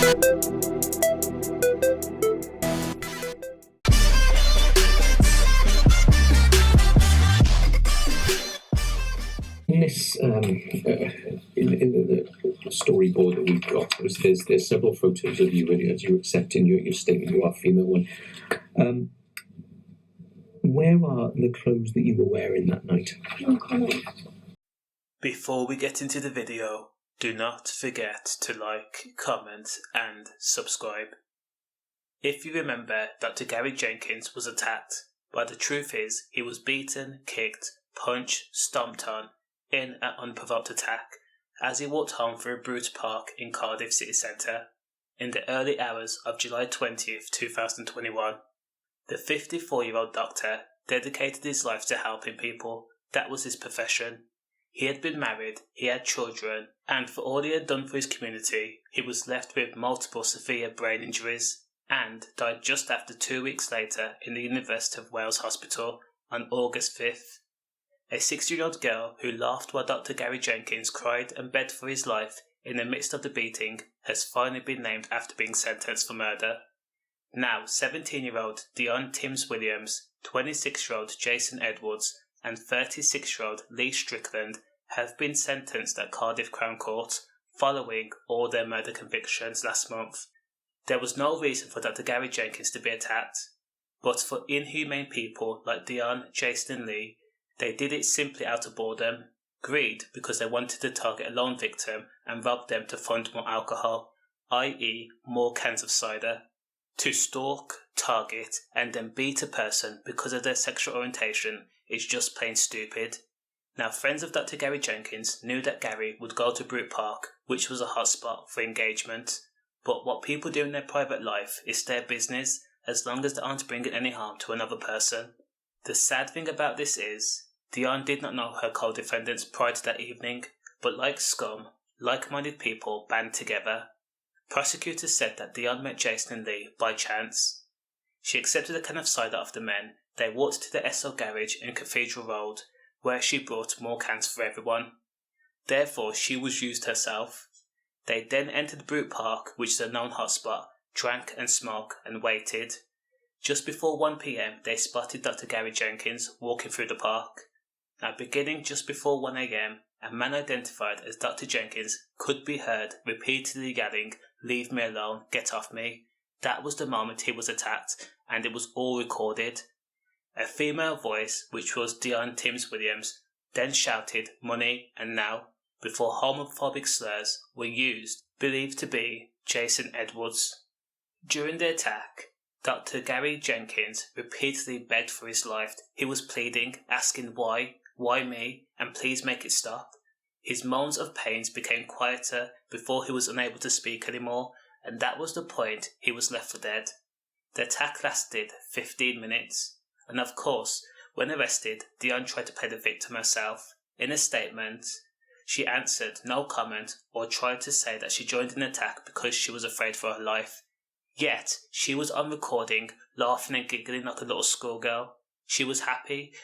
In this, in the storyboard that we've got, there's several photos of you as you accept in your statement you are female one. Where are the clothes that you were wearing that night? Before we get into the video, do not forget to like, comment and subscribe. If you remember, Dr. Gary Jenkins was attacked, but the truth is he was beaten, kicked, punched, stomped on in an unprovoked attack as he walked home through Bute Park in Cardiff city centre in the early hours of July 20th, 2021. The 54-year-old doctor dedicated his life to helping people. That was his profession. He had been married, he had children, and for all he had done for his community, he was left with multiple severe brain injuries and died just after 2 weeks later in the University of Wales Hospital on August 5th. A 16-year-old girl who laughed while Dr. Gary Jenkins cried and begged for his life in the midst of the beating has finally been named after being sentenced for murder. Now 17-year-old Dionne Timms-Williams, 26-year-old Jason Edwards and 36-year-old Lee Strickland have been sentenced at Cardiff Crown Court following all their murder convictions last month. There was no reason for Dr. Gary Jenkins to be attacked, but for inhumane people like Dionne, Jason and Lee, they did it simply out of boredom, greed because they wanted to target a lone victim and rob them to fund more alcohol, i.e. more cans of cider. To stalk, target and then beat a person because of their sexual orientation is just plain stupid. Now friends of Dr. Gary Jenkins knew that Gary would go to Bute Park, which was a hotspot for engagement, but what people do in their private life is their business as long as they aren't bringing any harm to another person. The sad thing about this is, Dionne did not know her co-defendants prior to that evening, but like scum, like-minded people band together. Prosecutors said that Dionne met Jason and Lee by chance. She accepted a can of cider off the men. They walked to the Esso garage in Cathedral Road, where she brought more cans for everyone. Therefore, she was used herself. They then entered Bute Park, which is a known hotspot, drank and smoked and waited. Just before 1 p.m, they spotted Dr. Gary Jenkins walking through the park. Now, beginning just before 1 a.m, a man identified as Dr. Jenkins could be heard repeatedly yelling, "Leave me alone, get off me." That was the moment he was attacked, and it was all recorded. A female voice, which was Dionne Timms-Williams, then shouted "money" and "now" before homophobic slurs were used, believed to be Jason Edwards. During the attack, Dr. Gary Jenkins repeatedly begged for his life. He was pleading, asking why me, and please make it stop. His moans of pains became quieter before he was unable to speak anymore, and that was the point he was left for dead. The attack lasted 15 minutes, and of course, when arrested, Dionne tried to play the victim herself. In a statement, she answered no comment or tried to say that she joined an attack because she was afraid for her life. Yet, she was on recording, laughing and giggling like a little schoolgirl. She was happy.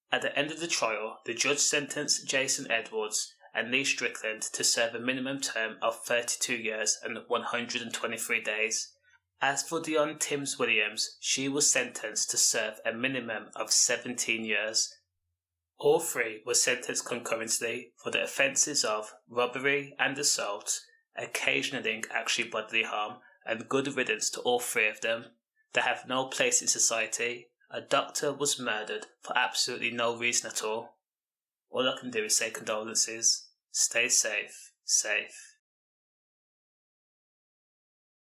At the end of the trial, the judge sentenced Jason Edwards and Lee Strickland to serve a minimum term of 32 years and 123 days. As for Dionne Timms-Williams, she was sentenced to serve a minimum of 17 years. All three were sentenced concurrently for the offences of robbery and assault, occasioning actually bodily harm, and good riddance to all three of them. They have no place in society. A doctor was murdered for absolutely no reason at all. All I can do is say condolences. Stay safe, safe.